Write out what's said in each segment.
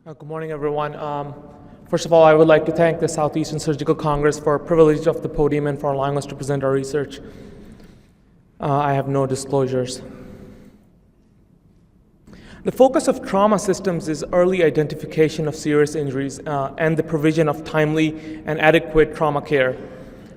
Good morning, everyone. First of all, I would like to thank the Southeastern Surgical Congress for the privilege of the podium and for allowing us to present our research. I have no disclosures. The focus of trauma systems is early identification of serious injuries and the provision of timely and adequate trauma care.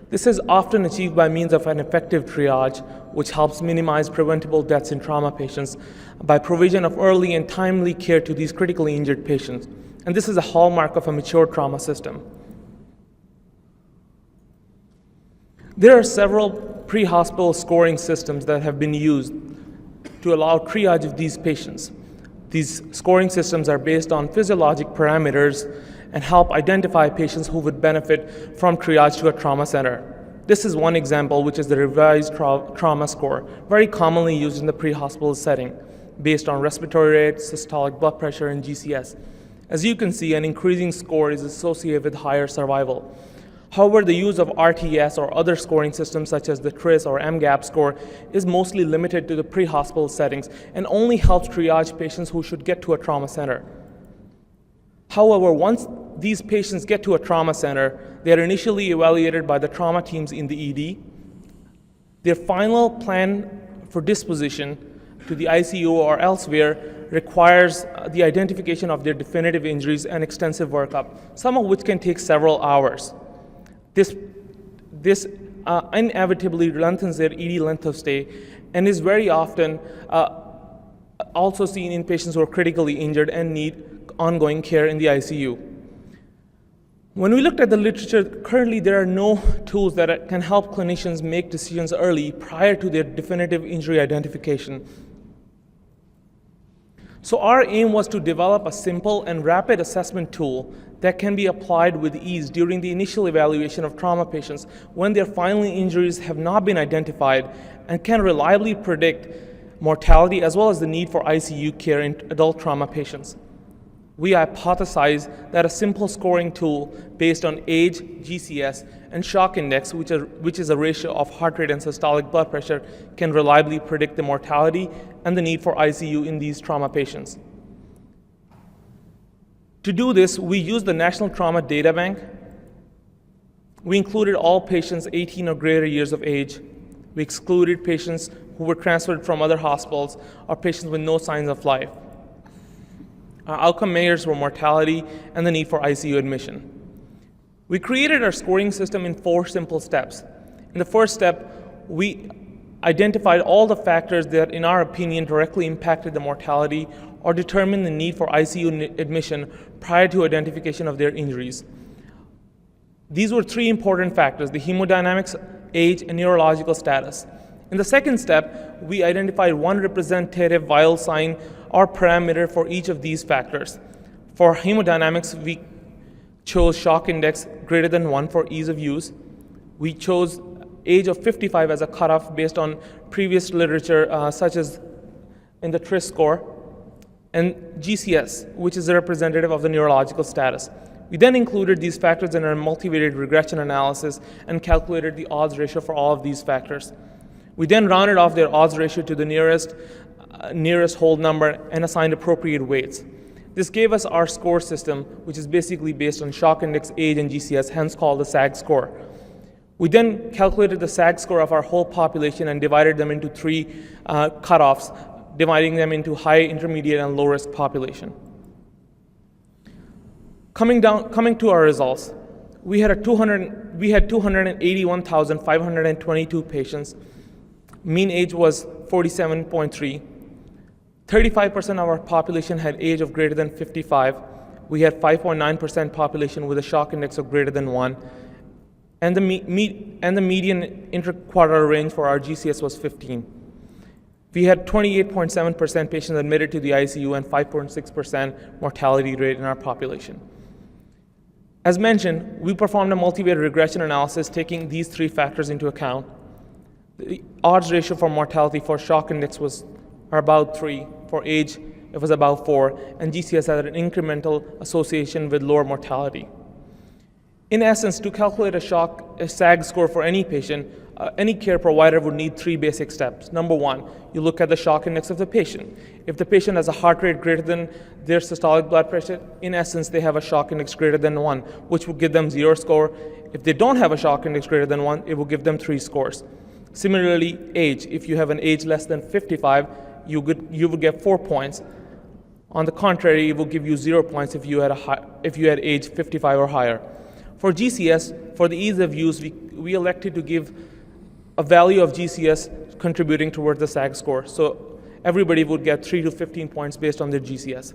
This is often achieved by means of an effective triage, which helps minimize preventable deaths in trauma patients by provision of early and timely care to these critically injured patients. And this is a hallmark of a mature trauma system. There are several pre-hospital scoring systems that have been used to allow triage of these patients. These scoring systems are based on physiologic parameters and help identify patients who would benefit from triage to a trauma center. This is one example, which is the revised trauma score, very commonly used in the pre-hospital setting, based on respiratory rate, systolic blood pressure, and GCS. As you can see, an increasing score is associated with higher survival. However, the use of RTS or other scoring systems such as the TRIS or MGAP score is mostly limited to the pre-hospital settings and only helps triage patients who should get to a trauma center. However, once these patients get to a trauma center, they are initially evaluated by the trauma teams in the ED. Their final plan for disposition to the ICU or elsewhere requires the identification of their definitive injuries and extensive workup, some of which can take several hours. This inevitably lengthens their ED length of stay and is very often also seen in patients who are critically injured and need ongoing care in the ICU. When we looked at the literature, currently there are no tools that can help clinicians make decisions early prior to their definitive injury identification. So our aim was to develop a simple and rapid assessment tool that can be applied with ease during the initial evaluation of trauma patients when their final injuries have not been identified and can reliably predict mortality as well as the need for ICU care in adult trauma patients. We hypothesize that a simple scoring tool based on age, GCS, and shock index, which is a ratio of heart rate and systolic blood pressure, can reliably predict the mortality and the need for ICU in these trauma patients. To do this, we used the National Trauma Data Bank. We included all patients 18 or greater years of age. We excluded patients who were transferred from other hospitals or patients with no signs of life. Our outcome measures were mortality and the need for ICU admission. We created our scoring system in 4 simple steps. In the first step, we identified all the factors that, in our opinion, directly impacted the mortality or determined the need for ICU admission prior to identification of their injuries. These were 3 important factors: the hemodynamics, age, and neurological status. In the second step, we identified one representative vital sign or parameter for each of these factors. For hemodynamics, we chose shock index greater than 1 for ease of use. We chose age of 55 as a cutoff based on previous literature, such as in the TRIS score, and GCS, which is a representative of the neurological status. We then included these factors in our multivariate regression analysis and calculated the odds ratio for all of these factors. We then rounded off their odds ratio to the nearest whole number and assigned appropriate weights. This gave us our score system, which is basically based on shock index, age, and GCS, hence called the SAG score. We then calculated the SAG score of our whole population and divided them into 3 cutoffs, dividing them into high, intermediate, and low-risk population. Coming to our results, we had 281,522 patients. Mean age was 47.3. 35% of our population had age of greater than 55. We had 5.9% population with a shock index of greater than 1. And the median interquartile range for our GCS was 15. We had 28.7% patients admitted to the ICU and 5.6% mortality rate in our population. As mentioned, we performed a multivariate regression analysis taking these 3 factors into account. The odds ratio for mortality for shock index was about 3. For age, it was about 4, and GCS had an incremental association with lower mortality. In essence, to calculate a SAG score for any patient, any care provider would need 3 basic steps. Number 1, you look at the shock index of the patient. If the patient has a heart rate greater than their systolic blood pressure, in essence, they have a shock index greater than 1, which will give them 0 score. If they don't have a shock index greater than 1, it will give them 3 scores. Similarly, age. If you have an age less than 55, you would get 4 points. On the contrary, it will give you 0 points if you had age 55 or higher. For GCS, for the ease of use, we elected to give a value of GCS contributing towards the SAG score. So everybody would get 3 to 15 points based on their GCS.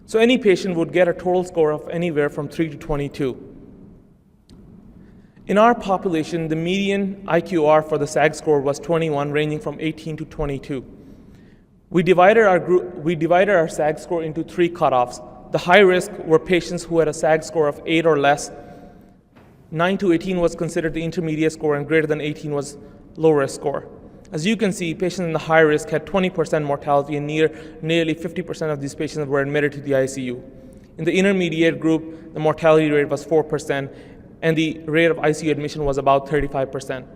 So any patient would get a total score of anywhere from 3 to 22. In our population, the median IQR for the SAG score was 21, ranging from 18 to 22. We divided our SAG score into 3 cutoffs. The high risk were patients who had a SAG score of 8 or less. 9 to 18 was considered the intermediate score, and greater than 18 was low risk score. As you can see, patients in the high risk had 20% mortality, and nearly 50% of these patients were admitted to the ICU. In the intermediate group, the mortality rate was 4%, and the rate of ICU admission was about 35%.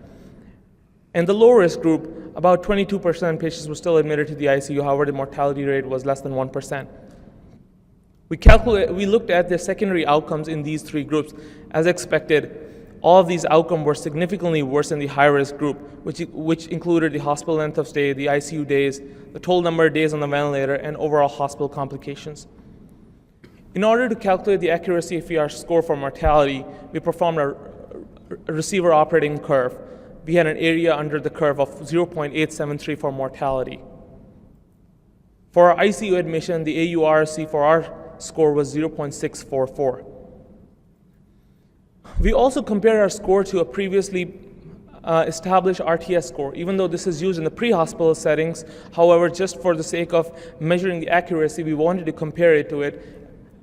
In the low risk group, about 22% of patients were still admitted to the ICU, however, the mortality rate was less than 1%. We looked at the secondary outcomes in these 3 groups. As expected, all of these outcomes were significantly worse in the high-risk group, which included the hospital length of stay, the ICU days, the total number of days on the ventilator, and overall hospital complications. In order to calculate the accuracy of our score for mortality, we performed a receiver operating curve. We had an area under the curve of 0.873 for mortality. For our ICU admission, the AURC for our score was 0.644. We also compared our score to a previously established RTS score, even though this is used in the pre-hospital settings. However, just for the sake of measuring the accuracy, we wanted to compare it to it,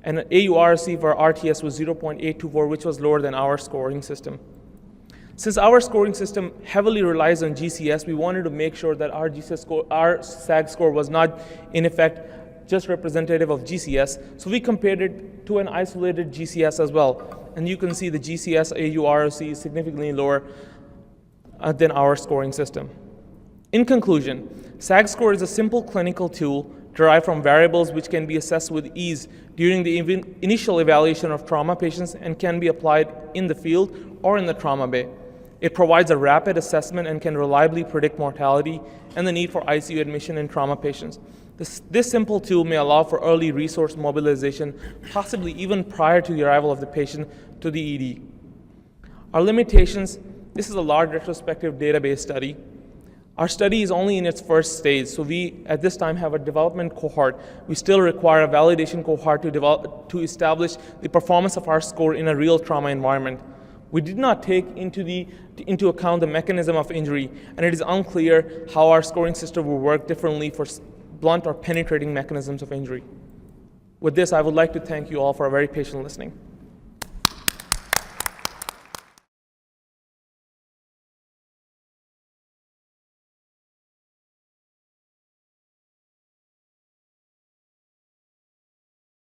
and AURC for RTS was 0.824, which was lower than our scoring system. Since our scoring system heavily relies on GCS, we wanted to make sure that our SAG score was not, in effect, just representative of GCS. So we compared it to an isolated GCS as well. And you can see the GCS AURC is significantly lower than our scoring system. In conclusion, SAG score is a simple clinical tool derived from variables which can be assessed with ease during the initial evaluation of trauma patients and can be applied in the field or in the trauma bay. It provides a rapid assessment and can reliably predict mortality and the need for ICU admission in trauma patients. This simple tool may allow for early resource mobilization, possibly even prior to the arrival of the patient to the ED. Our limitations: this is a large retrospective database study. Our study is only in its first stage, so we at this time have a development cohort. We still require a validation cohort to establish the performance of our score in a real trauma environment. We did not take into account the mechanism of injury, and it is unclear how our scoring system will work differently for blunt or penetrating mechanisms of injury. With this, I would like to thank you all for a very patient listening.